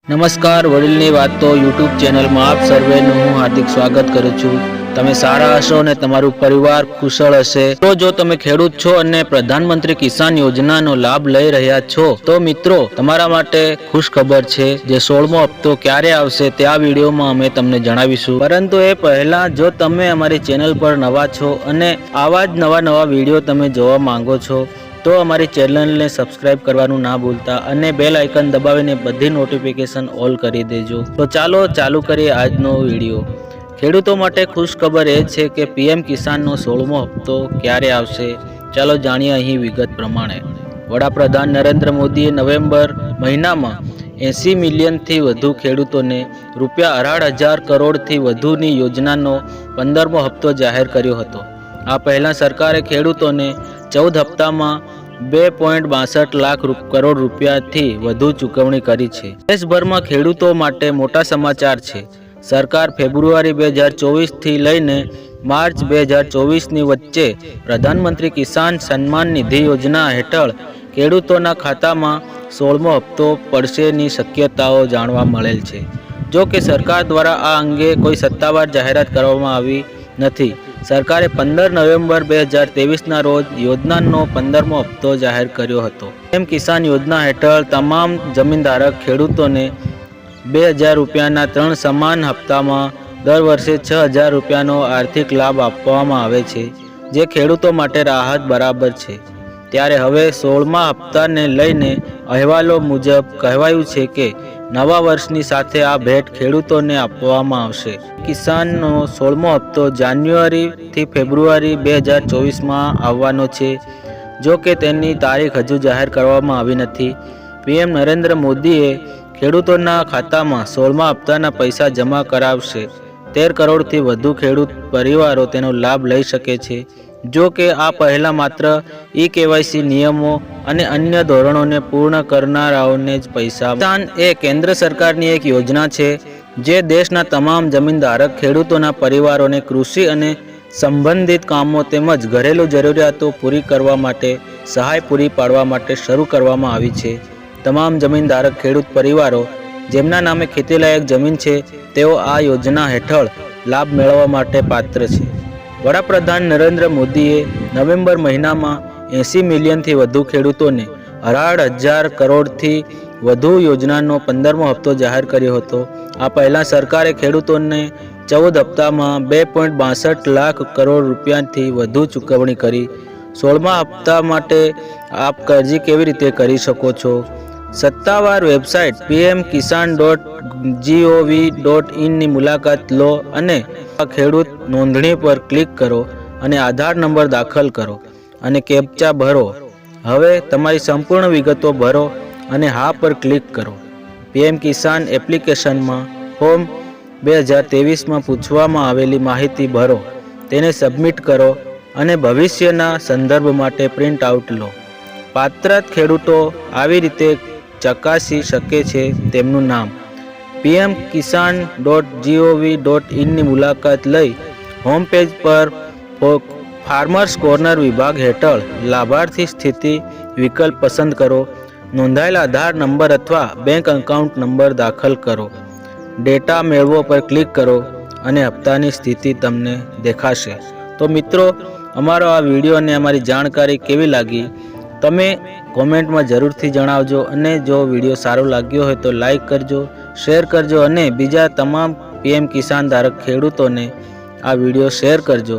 નમસ્કાર, વડીલની વાતો યુટ્યુબ ચેનલમાં આપ સર્વેનું હું હાર્દિક સ્વાગત કરું છું। તમે સારા હશો અને તમારું પરિવાર કુશળ હશે। તો જો તમે ખેડૂત છો અને પ્રધાનમંત્રી કિસાન યોજનાનો લાભ લઈ રહ્યા છો તો મિત્રો તમારા માટે ખુશ ખબર છે। જે 16મો હપ્તો ક્યારે આવશે તે આ વિડીયોમાં અમે તમને જણાવીશું। પરંતુ એ પહેલા જો તમે અમારી ચેનલ પર નવા છો અને આવા જ નવા વિડીયો તમે જોવા માંગો છો તો અમારી ચેનલને સબસ્ક્રાઇબ કરવાનું ના ભૂલતા અને બેલ આઇકન દબાવીને બધી નોટિફિકેશન ઓલ કરી દેજો। તો ચાલો ચાલુ કરીએ આજનો વિડીયો। ખેડૂતો માટે ખુશ ખબર એ છે કે પીએમ કિસાનનો 16મો હપ્તો ક્યારે આવશે, ચાલો જાણીએ અહીં વિગત પ્રમાણે। વડાપ્રધાન નરેન્દ્ર મોદીએ નવેમ્બર મહિનામાં 80 મિલિયનથી વધુ ખેડૂતોને ₹18,000 કરોડથી વધુની યોજનાનો 15મો હપ્તો જાહેર કર્યો હતો। આ પહેલાં સરકારે ખેડૂતોને 14 હપ્તામાં 2.62 લાખ કરોડ રૂપિયાથી વધુ ચૂકવણી કરી છે। દેશભરમાં ખેડૂતો માટે મોટા સમાચાર છે। સરકાર ફેબ્રુઆરી 2024થી લઈને માર્ચ 2024ની વચ્ચે પ્રધાનમંત્રી કિસાન સન્માન નિધિ યોજના હેઠળ ખેડૂતોના ખાતામાં 16મો હપ્તો પડશેની શક્યતાઓ જાણવા મળેલ છે। જો કે સરકાર દ્વારા આ અંગે કોઈ સત્તાવાર જાહેરાત કરવામાં આવી નથી। સરકારે 15 નવેમ્બર 2023ના રોજ યોજનાનો 15મો હપ્તો જાહેર કર્યો હતો। પીએમ કિસાન યોજના હેઠળ તમામ જમીનધારક ખેડૂતોને ₹2,000ના 3 સમાન હપ્તામાં દર વર્ષે ₹6,000નો આર્થિક લાભ આપવામાં આવે છે, જે ખેડૂતો માટે રાહત બરાબર છે। ત્યારે હવે 16મા હપ્તાને લઈને અહેવાલો મુજબ કહેવાયું છે કે નવા વર્ષની સાથે આ ભેટ ખેડૂતોને આપવામાં આવશે। કિસાનનો 16મો હપ્તો જાન્યુઆરીથી ફેબ્રુઆરી 2024માં આવવાનો છે। જો કે તેની તારીખ હજુ જાહેર કરવામાં આવી નથી। પીએમ નરેન્દ્ર મોદીએ ખેડૂતોના ખાતામાં 16મા હપ્તાના પૈસા જમા કરાવશે। 13 કરોડથી વધુ ખેડૂત પરિવારો તેનો લાભ લઈ શકે છે। જો કે આ પહેલાં માત્ર ઈ-કેવાયસી નિયમો અને અન્ય ધોરણોને પૂર્ણ કરનારાઓને જ પૈસા। કિસાન એ કેન્દ્ર સરકારની એક યોજના છે જે દેશના તમામ જમીનધારક ખેડૂતોના પરિવારોને કૃષિ અને સંબંધિત કામો તેમજ ઘરેલું જરૂરિયાતો પૂરી કરવા માટે સહાય પૂરી પાડવા માટે શરૂ કરવામાં આવી છે। તમામ જમીનધારક ખેડૂત પરિવારો જેમના નામે ખેતીલાયક જમીન છે તેઓ આ યોજના હેઠળ લાભ મેળવવા માટે પાત્ર છે। વડાપ્રધાન નરેન્દ્ર મોદીએ નવેમ્બર મહિનામાં 80 મિલિયનથી વધુ ખેડૂતોને ₹18,000 કરોડથી વધુ યોજનાનો 15મો હપ્તો જાહેર કર્યો હતો। આ પહેલાં સરકારે ખેડૂતોને 14 હપ્તામાં 2.62 લાખ કરોડ રૂપિયાથી વધુ ચૂકવણી કરી। 16મા હપ્તા માટે આપ અરજી કેવી રીતે કરી શકો છો? સત્તાવાર વેબસાઇટ pmkisan.gov.in ની મુલાકાત લો અને ખેડૂત નોંધણી પર ક્લિક કરો અને આધાર નંબર દાખલ કરો અને કેપ્ચા ભરો। હવે તમારી સંપૂર્ણ વિગતો ભરો અને હા પર ક્લિક કરો। પીએમ કિસાન એપ્લિકેશનમાં ફોર્મ 2023માં પૂછવામાં આવેલી માહિતી ભરો, તેને સબમિટ કરો અને ભવિષ્યના સંદર્ભ માટે પ્રિન્ટ આઉટ લો। પાત્ર ખેડૂતો આવી રીતે ચકાસી શકે છે તેમનું નામ। pmkisan.gov.in ની મુલાકાત લઈ હોમ પેજ પર ફાર્મર્સ કોર્નર વિભાગ હેઠળ લાભાર્થી સ્થિતિ વિકલ્પ પસંદ કરો। નોંધાયેલા આધાર નંબર અથવા બેંક એકાઉન્ટ નંબર દાખલ કરો। ડેટા મેળવો પર ક્લિક કરો અને હપ્તાની સ્થિતિ તમને દેખાશે। તો મિત્રો, અમારો આ વિડીયો અને અમારી જાણકારી કેવી લાગી તમે કોમેન્ટમાં જરૂરથી જણાવજો અને જો વિડીયો સારો લાગ્યો હોય તો લાઈક કરજો, શેર કરજો અને બીજા તમામ પીએમ કિસાન ધારક ખેડૂતોને આ વિડીયો શેર કરજો।